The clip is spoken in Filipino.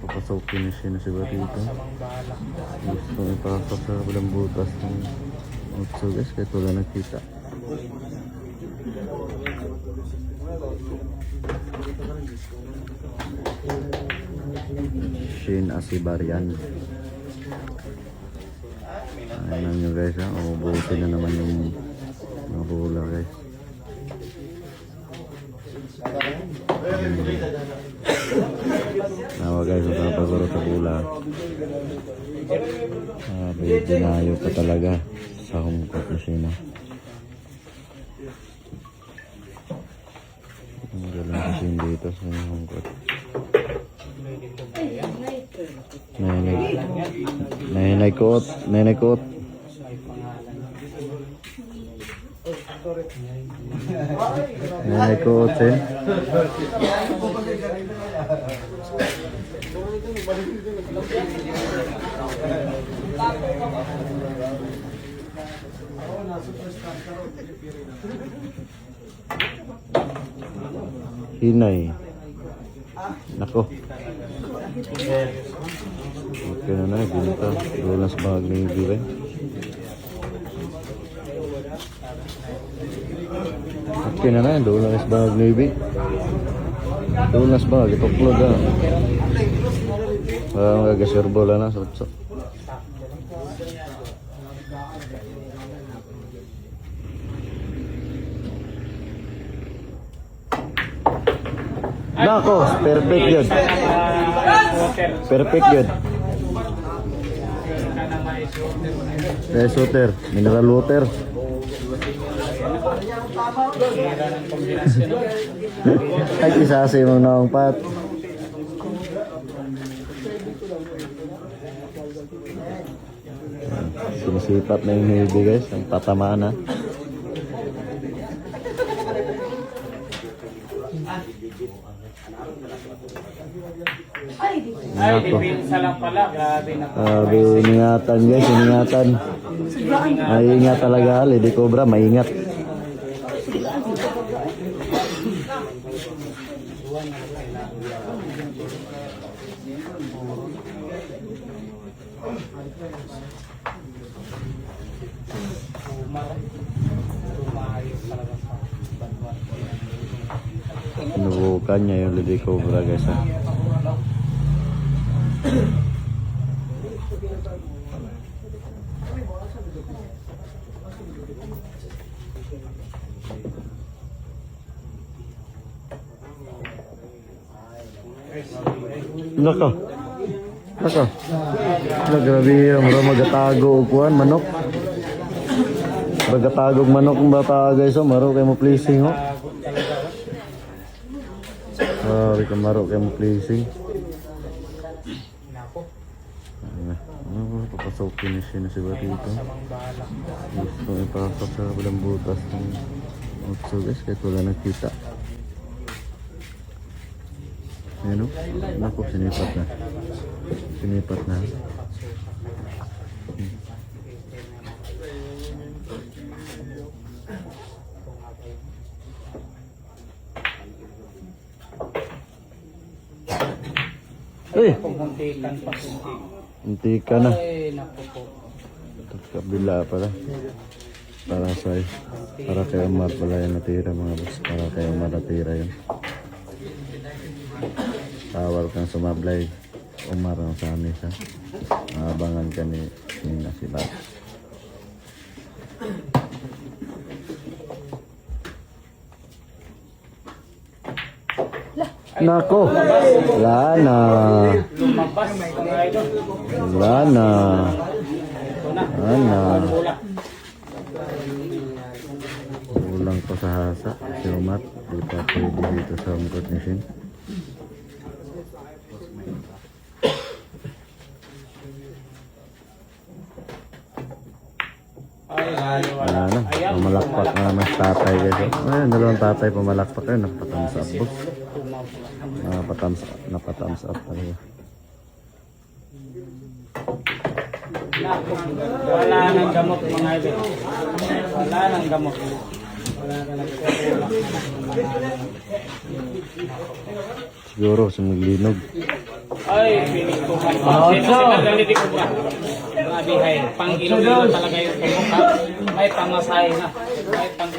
Papasukin na siya na siguro dito. Gusto ipasok sa walang butas ng utso guys, kahit wala nakita. Shin Asibarian. Ayan nyo guys ha, ubusin na naman yung mga bola guys. Nawa guys, ang pagpaguro sa bola. Dinayo pa talaga sa home court na siya na. Ang galang kasi dito sa home court. Nainay koot. Nanay ko Oten. Hinay. Nako. Okay na ginto. Dulas bahag ng gibe. Okay na dulas bahag ng gibe. Dulas bahag ituklod ah. Magaserbo lang na sot. Nako, perfect yun. Perfect yun. Rice water, mineral water. Ay, kisasi mong naong pat. Sinisipat na yung Navy guys, ang tatamaan na. Ay, dipinsa lang pala. Grabe na po. Iningatan guys, iningatan. Maingat talaga, Lady Cobra, maingat. Sinubukan niya yung Lady Cobra guys ha. Nako. Grabe mura magatago og kuan manok. Magatagog manok ng bata guys, oh, maro kay mo pleasing ho. Sorry ka maro kay mo pleasing. Papasukin na siya na siguro dito. Gusto ipasok sa walang butas ng utso guys, kahit wala nakita. Ayan o, naku, sinipat na. Muntikan pa. Muntikan na. Ay, naku po. Kabila pala. Para kay Omar pala yung natira mga boss. Para kay Omar natira yun. Tawal kang sumablay. Omar ang sa amin ha. Abangan ka ni Nina si Bas. Nako, lana. Ulang pa sa hasa. Si Omar, di pa pwede dito sa hungkot ni Shin. Pumalakpak na naman tatay guys. Ayun, dalawang tatay pumalakpak ayun, napatams up boss. Napatams up talaga. Wala nang gamot mga idol. Wala nang gamot. Wala na nagtutulak na ng Siguro sa maglinog. ay, pinig ko man pa. Sinasinagaliti ko ba? Mga bihay. Pang-ilo-ilo talaga yung tumukha. Ay, pamasahe na. Ay, pang